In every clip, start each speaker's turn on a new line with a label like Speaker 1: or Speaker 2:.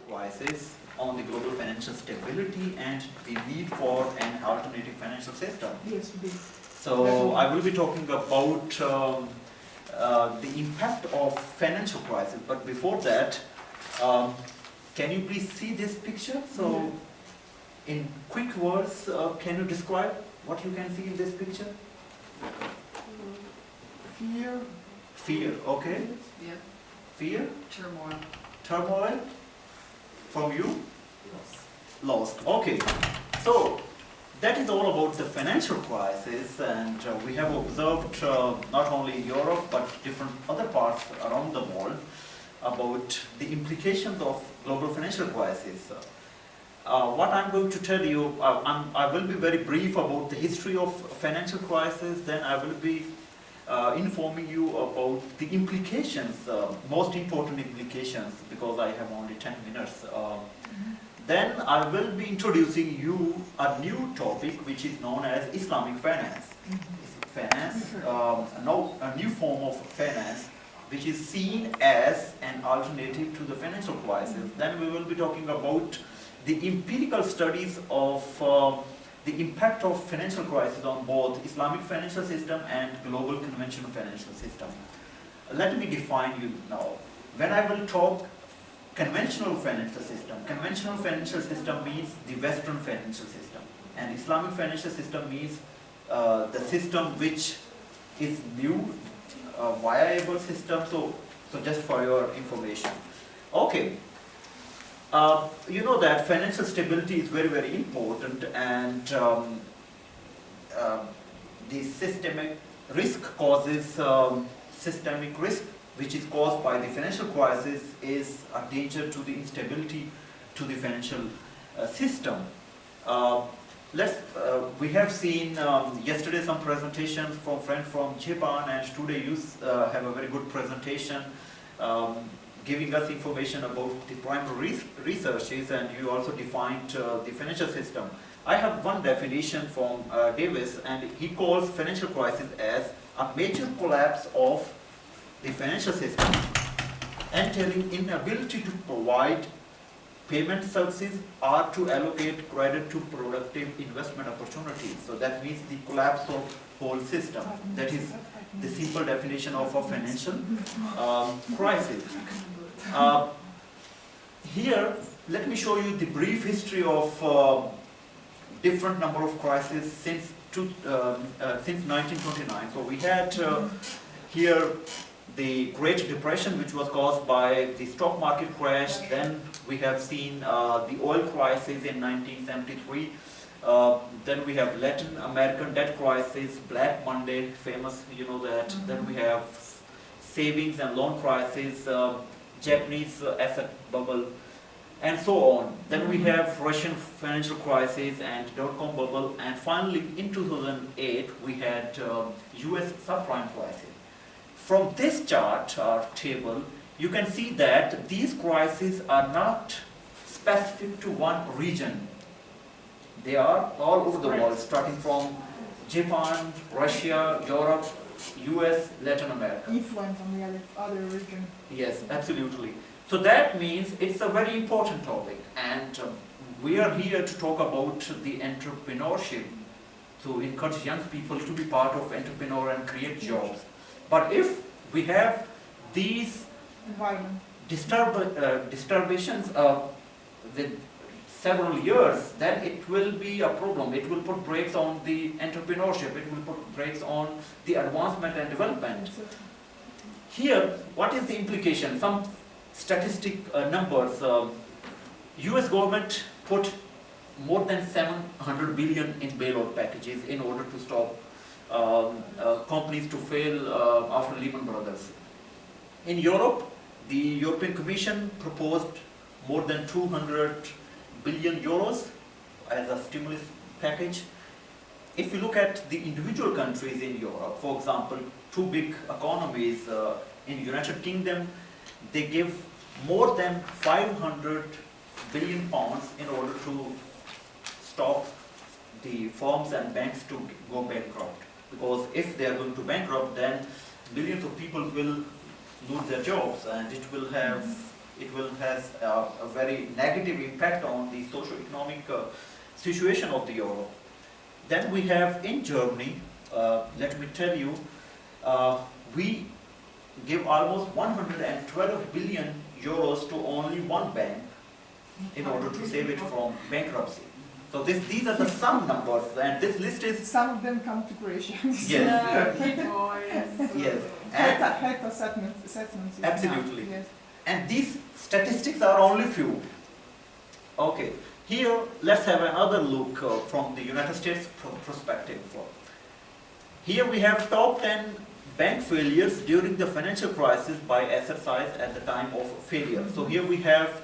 Speaker 1: crisis on the global financial stability and the need for an alternative financial system.
Speaker 2: Yes, we did.
Speaker 1: So I will be talking about the impact of financial crisis. But before that, can you please see this picture? So in quick words, can you describe what you can see in this picture?
Speaker 2: Fear.
Speaker 1: Fear, okay.
Speaker 3: Yeah,
Speaker 1: Fear,
Speaker 3: turmoil.
Speaker 1: turmoil. From you?
Speaker 3: Yes.
Speaker 1: Lost. Okay. So that is all about the financial crisis, and we have observed not only in Europe but different other parts around the world about the implications of global financial crisis. What I'm going to tell you, I will be very brief about the history of financial crisis, then I will be informing you about the implications, most important implications, because I have only 10 minutes. Then I will be introducing you a new topic which is known as Islamic finance. Finance, a new form of finance which is seen as an alternative to the financial crisis. Then we will be talking about the empirical studies of the impact of financial crisis on both Islamic financial system and global conventional financial system. Let me define you now. When I will talk conventional financial system means the Western financial system, and Islamic financial system means the system which is new, viable system. So just for your information. Okay. You know that financial stability is very, very important, and the systemic risk causes systemic risk, which is caused by the financial crisis, is a danger to the instability to the financial system. We have seen yesterday some presentations from friends from Japan, and today you have a very good presentation giving us information about the primary researches, and you also defined the financial system. I have one definition from Davis, and he calls financial crisis as a major collapse of the financial system entailing inability to provide payment services or to allocate credit to productive investment opportunities. So that means the collapse of whole system. That is the simple definition of a financial crisis. Here, let me show you the brief history of different number of crises since 1929. So we had here the Great Depression, which was caused by the stock market crash. Then we have seen the oil crisis in 1973. Then we have Latin American debt crisis, Black Monday, famous, you know that. Then we have savings and loan crisis, Japanese asset bubble, and so on. Then we have Russian financial crisis and dot-com bubble, and finally in 2008 we had US subprime crisis. From this chart or table, you can see that these crises are not specific to one region. They are all over the world, starting from Japan, Russia, Europe, US, Latin America.
Speaker 2: Influence on the other region.
Speaker 1: Yes, absolutely. So that means it's a very important topic, and we are here to talk about the entrepreneurship, to encourage young people to be part of entrepreneur and create jobs. But if we have these
Speaker 2: Environment.
Speaker 1: disturbations with several years, then it will be a problem. It will put brakes on the entrepreneurship, it will put brakes on the advancement and development. Here, what is the implication? Some statistic numbers. US government put more than 700 billion in bailout packages in order to stop companies to fail after Lehman Brothers. In Europe, the European Commission proposed more than 200 billion euros as a stimulus package. If you look at the individual countries in Europe, for example, two big economies in United Kingdom, they give more than 500 billion pounds in order to stop the firms and banks to go bankrupt. Because if they are going to bankrupt, then millions of people will lose their jobs, and it will have it will has a very negative impact on the socio-economic situation of the euro. Then we have in Germany, let me tell you, we give almost 112 billion euros to only one bank in order to save it from bankruptcy. So these are the some numbers, and this list is
Speaker 2: Some of them come to Croatia.
Speaker 1: yes, yes,
Speaker 2: Head assessments.
Speaker 1: Absolutely.
Speaker 2: Yes.
Speaker 1: and these statistics are only few. Okay, here let's have another look from the United States perspective. Here we have top 10 bank failures during the financial crisis by asset size at the time of failure. So here we have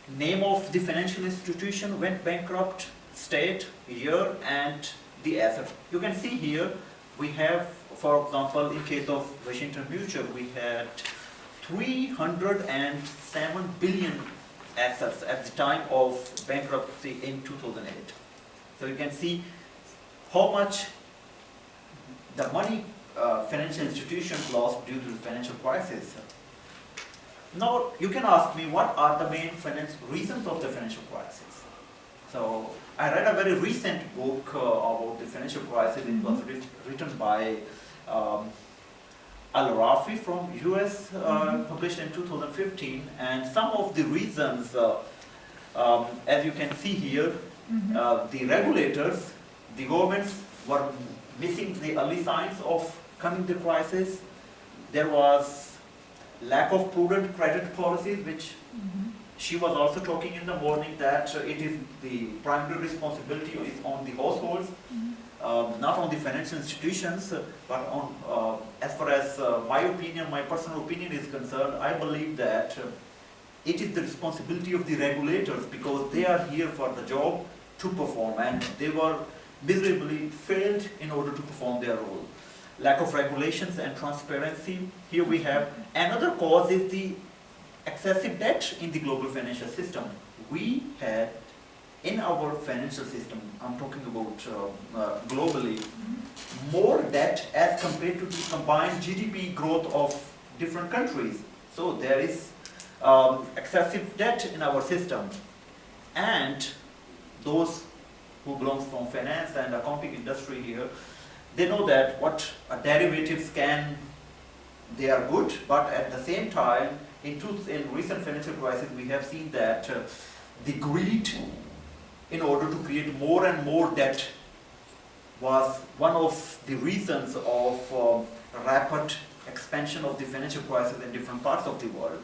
Speaker 1: name of the financial institution went bankrupt, state, year, and the asset. You can see here we have, for example, in case of Washington Mutual, we had 307 billion assets at the time of bankruptcy in 2008. So you can see how much the money financial institutions lost due to the financial crisis. Now you can ask me, what are the main reasons of the financial crisis? So I read a very recent book about the financial crisis. It was written by Al-Rafi from US, published in 2015, and some of the reasons, as you can see here, the regulators, the governments were missing the early signs of coming the crisis. There was lack of prudent credit policies, which she was also talking in the morning that it is the primary responsibility is on the households, not on the financial institutions, but on, as far as my opinion, my personal opinion is concerned, I believe that it is the responsibility of the regulators, because they are here for the job to perform, and they were miserably failed in order to perform their role. Lack of regulations and transparency. Here we have another cause is the excessive debt in the global financial system. We had in our financial system, I'm talking about globally, more debt as compared to the combined GDP growth of different countries. So there is excessive debt in our system, and those who belongs from finance and accounting industry here, they know that what derivatives they are good, but at the same time, in recent financial crisis, we have seen that the greed in order to create more and more debt was one of the reasons of rapid expansion of the financial crisis in different parts of the world.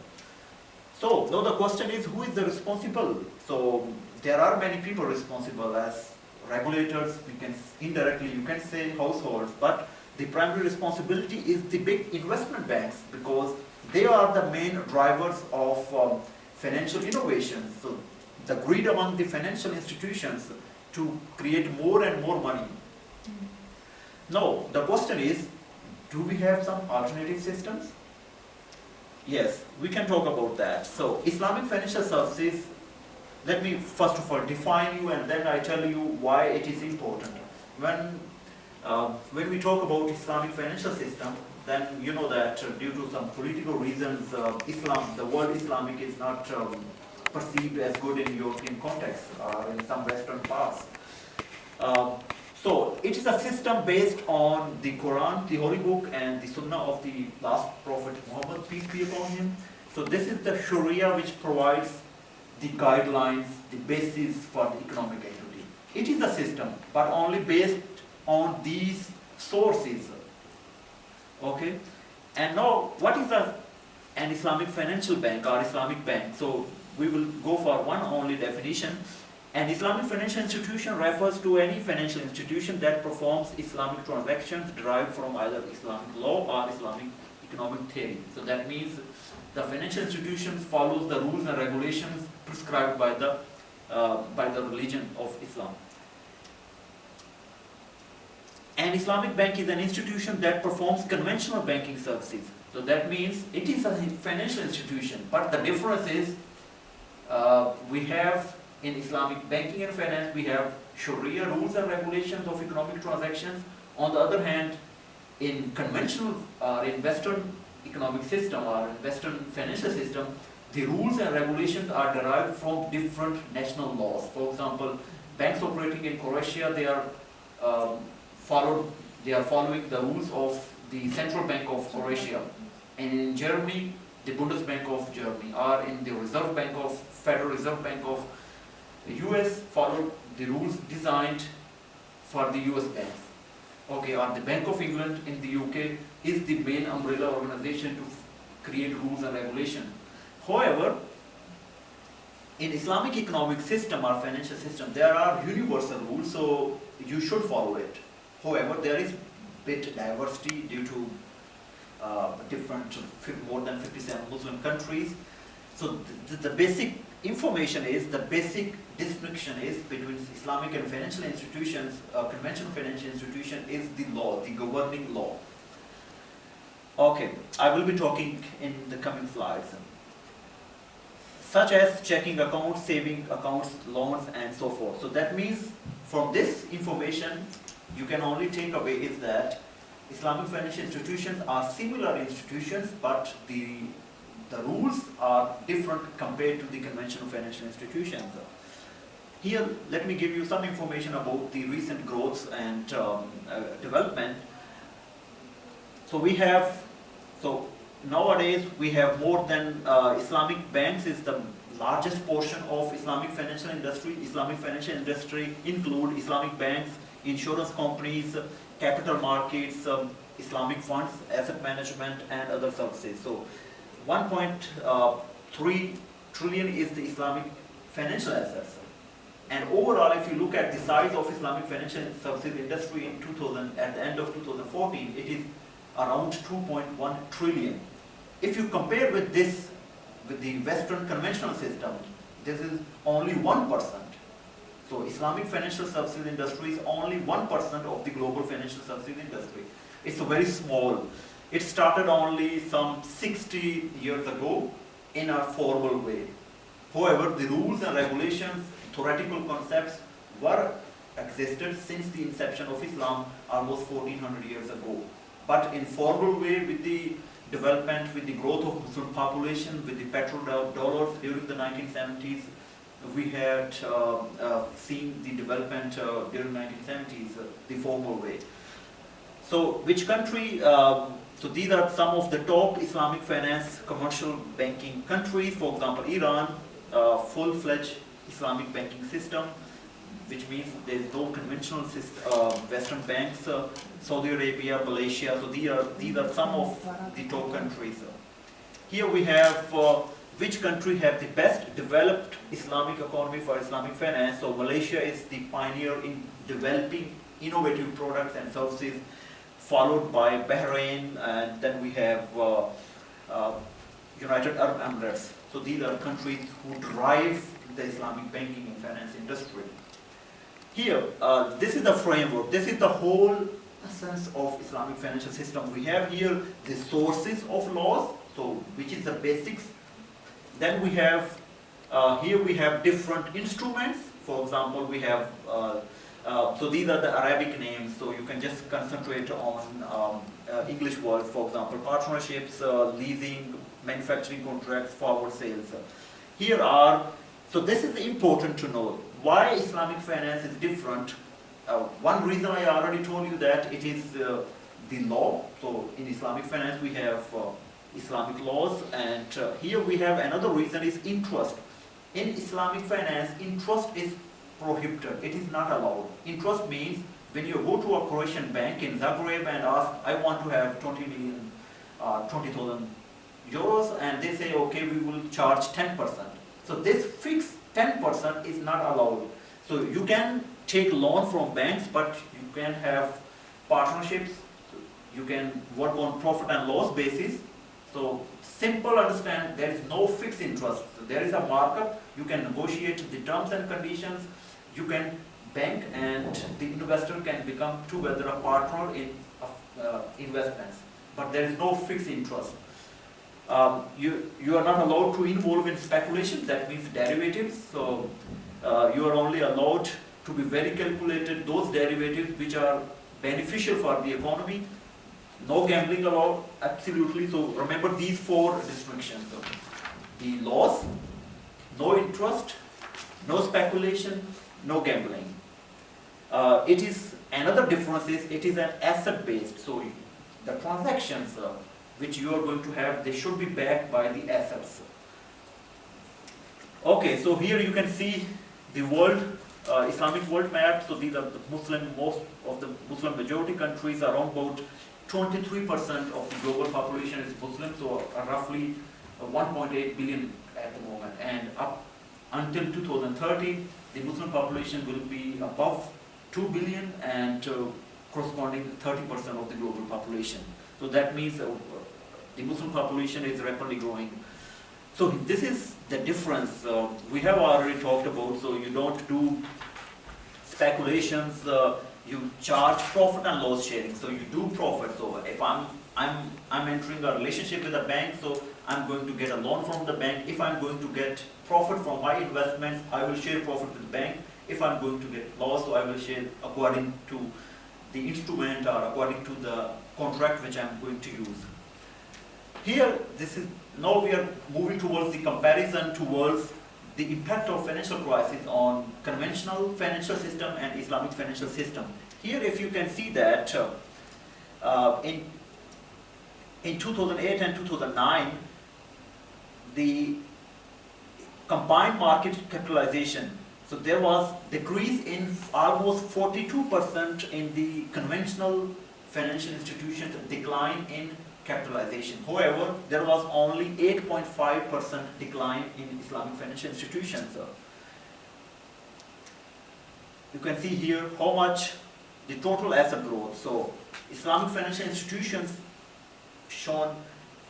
Speaker 1: So now the question is, who is the responsible? So there are many people responsible, as regulators, indirectly you can say households, but the primary responsibility is the big investment banks, because they are the main drivers of financial innovation. So the greed among the financial institutions to create more and more money. Now the question is, do we have some alternative systems? Yes, we can talk about that. So Islamic financial services, let me first of all define you, and then I tell you why it is important. When we talk about Islamic financial system, then you know that due to some political reasons, the word Islamic is not perceived as good in European context, in some Western parts. So it is a system based on the Quran, the Holy Book, and the Sunnah of the last Prophet Muhammad, peace be upon him. So this is the Sharia which provides the guidelines, the basis for the economic activity. It is a system, but only based on these sources. Okay? And now, what is an Islamic financial bank or Islamic bank? So we will go for one only definition. An Islamic financial institution refers to any financial institution that performs Islamic transactions derived from either Islamic law or Islamic economic theory. So that means the financial institutions follows the rules and regulations prescribed by the religion of Islam. An Islamic bank is an institution that performs conventional banking services. So that means it is a financial institution, but the difference is we have in Islamic banking and finance, we have Sharia rules and regulations of economic transactions. On the other hand, in conventional in Western economic system or Western financial system, the rules and regulations are derived from different national laws. For example, banks operating in Croatia, they are following the rules of the Central Bank of Croatia, and in Germany, the Bundesbank of Germany, or in the Federal Reserve Bank of the US, follow the rules designed for the US banks. Okay, or the Bank of England in the UK is the main umbrella organization to create rules and regulation. However, in Islamic economic system or financial system, there are universal rules, so you should follow it. However, there is bit diversity due to more than 57 Muslim countries. So the basic information is, the basic distinction is between Islamic and financial institutions, conventional financial institution is the law, the governing law. Okay, I will be talking in the coming slides. Such as checking accounts, saving accounts, loans, and so forth. So that means from this information, you can only take away is that Islamic financial institutions are similar institutions, but the rules are different compared to the conventional financial institutions. Here, let me give you some information about the recent growth and development. So nowadays we have more than Islamic banks is the largest portion of Islamic financial industry. Islamic financial industry include Islamic banks, insurance companies, capital markets, Islamic funds, asset management, and other services. So 1.3 trillion is the Islamic financial assets. And overall, if you look at the size of Islamic financial services industry in 2000, at the end of 2014, it is around 2.1 trillion. If you compare with this, with the Western conventional system, this is only 1%. So Islamic financial services industry is only 1% of the global financial services industry. It's very small. It started only some 60 years ago in a formal way. However, the rules and regulations, theoretical concepts were existed since the inception of Islam almost 1400 years ago. But in formal way, with the development, with the growth of Muslim population, with the petrodollars during the 1970s, we had seen the development during 1970s, the formal way. So which country, so these are some of the top Islamic finance commercial banking countries. For example, Iran, full-fledged Islamic banking system, which means there is no conventional Western banks. Saudi Arabia, Malaysia, so these are some of the top countries. Here we have which country have the best developed Islamic economy for Islamic finance. So Malaysia is the pioneer in developing innovative products and services, followed by Bahrain, and then we have United Arab Emirates. So these are countries who drive the Islamic banking and finance industry. Here, this is the framework, this is the whole essence of Islamic financial system. We have here the sources of laws, so which is the basics. Then we have, here we have different instruments. For example, we have, so these are the Arabic names, so you can just concentrate on English words, for example, partnerships, leasing, manufacturing contracts, forward sales. Here are, so this is important to know. Why Islamic finance is different? One reason I already told you that it is the law. So in Islamic finance we have Islamic laws, and here we have another reason is interest. In Islamic finance, interest is prohibited. It is not allowed. Interest means when you go to a Croatian bank in Zagreb and ask, I want to have 20,000 euros, and they say, okay, we will charge 10%. So this fixed 10% is not allowed. So you can take loan from banks, but you can have partnerships, you can work on profit and loss basis. So simple understand, there is no fixed interest. So there is a markup, you can negotiate the terms and conditions, you can bank and the investor can become together a partner in investments. But there is no fixed interest. You are not allowed to involve in speculation, that means derivatives. So you are only allowed to be very calculated, those derivatives which are beneficial for the economy, No gambling allowed, absolutely. So remember these four restrictions. So the loss, no interest, no speculation, no gambling. It is another difference is it is an asset based. So the transactions which you are going to have, they should be backed by the assets. Okay, so here you can see the world, Islamic world map. So these are the most of the Muslim majority countries. Around about 23% of the global population is Muslim, so roughly 1.8 billion at the moment. And up until 2030, the Muslim population will be above 2 billion and corresponding 30% of the global population. So that means the Muslim population is rapidly growing. So this is the difference we have already talked about. So you don't do speculations, you charge profit and loss sharing. So you do profit. So if I'm entering a relationship with a bank, so I'm going to get a loan from the bank. If I'm going to get profit from my investments, I will share profit with the bank. If I'm going to get loss, so I will share according to the instrument or according to the contract which I'm going to use. Here, now we are moving towards the comparison towards the impact of financial crisis on conventional financial system and Islamic financial system. Here, if you can see that in 2008 and 2009, the combined market capitalization, so there was decrease in almost 42% in the conventional financial institutions, decline in capitalization. However, there was only 8.5% decline in Islamic financial institutions. You can see here how much the total asset growth. So Islamic financial institutions shown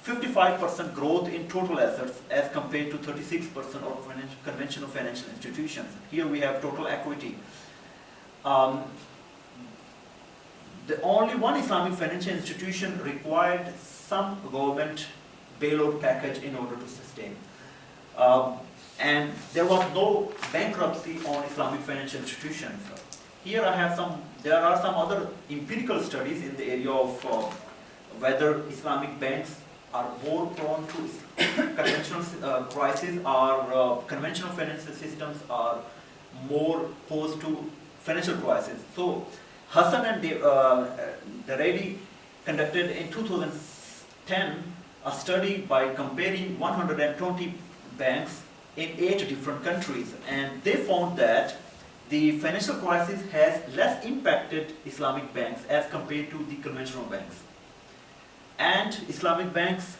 Speaker 1: 55% growth in total assets as compared to 36% of conventional financial institutions. Here we have total equity. The only one Islamic financial institution required some government bailout package in order to sustain. And there was no bankruptcy on Islamic financial institutions. Here there are some other empirical studies in the area of whether Islamic banks are more prone to conventional crises or conventional financial systems are more opposed to financial crisis. So Hassan and Daredi conducted in 2010 a study by comparing 120 banks in 8 different countries, and they found that the financial crisis has less impacted Islamic banks as compared to the conventional banks. And Islamic banks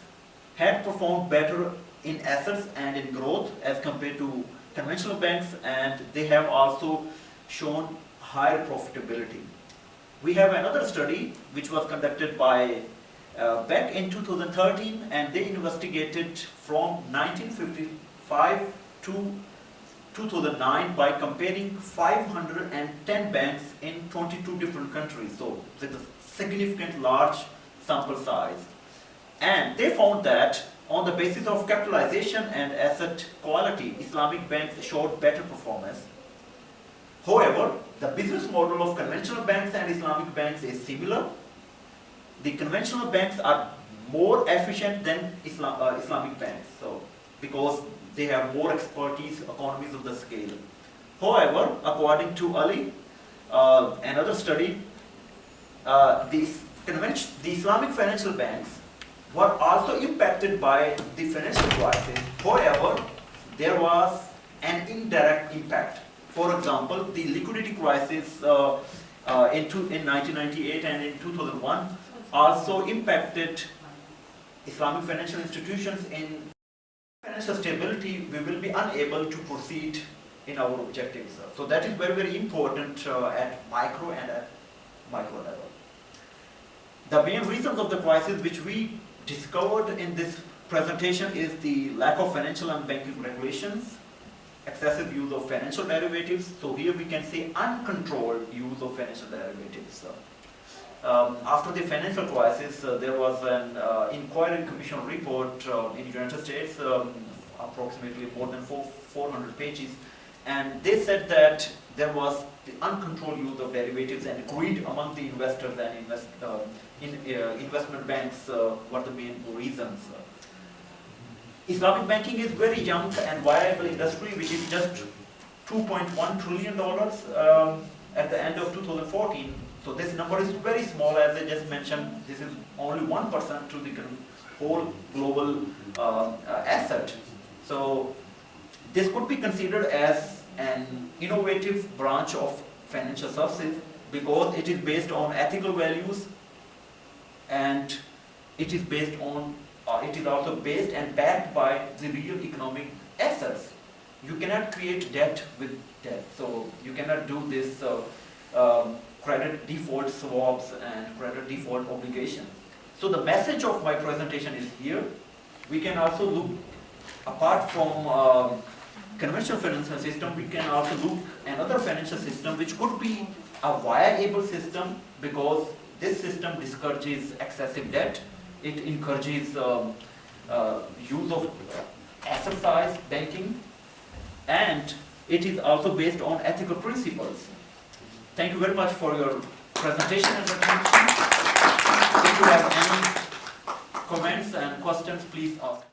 Speaker 1: had performed better in assets and in growth as compared to conventional banks, and they have also shown higher profitability. We have another study which was conducted by back in 2013, and they investigated from 1955 to 2009 by comparing 510 banks in 22 different countries, so with a significant large sample size. And they found that on the basis of capitalization and asset quality, Islamic banks showed better performance. However, the business model of conventional banks and Islamic banks is similar. The conventional banks are more efficient than Islamic banks, so because they have more expertise, economies of the scale. However, according to Ali, another study, the Islamic financial banks were also impacted by the financial crisis. However, there was an indirect impact. For example, the liquidity crisis in 1998 and in 2001 also impacted Islamic financial institutions. In financial stability, we will be unable to proceed in our objectives. So that is very, very important at micro and at micro level. The main reasons of the crisis which we discovered in this presentation is the lack of financial and banking regulations, excessive use of financial derivatives. So here we can say uncontrolled use of financial derivatives. After the financial crisis, there was an inquiry commission report in the United States, approximately more than 400 pages, and they said that there was the uncontrolled use of derivatives and greed among the investors and investment banks were the main reasons. Islamic banking is very young and viable industry, which is just $2.1 trillion at the end of 2014. So this number is very small, as I just mentioned. This is only 1% to the whole global asset. So this could be considered as an innovative branch of financial services because it is based on ethical values, and it is based on it is also based and backed by the real economic assets. You cannot create debt with debt, so you cannot do this credit default swaps and credit default obligations. So the message of my presentation is here. We can also look, apart from conventional financial system, we can also look another financial system which could be a viable system, because this system discourages excessive debt. It encourages use of asset-sized banking, and it is also based on ethical principles. Thank you very much for your presentation and attention. If you have any comments and questions, please ask.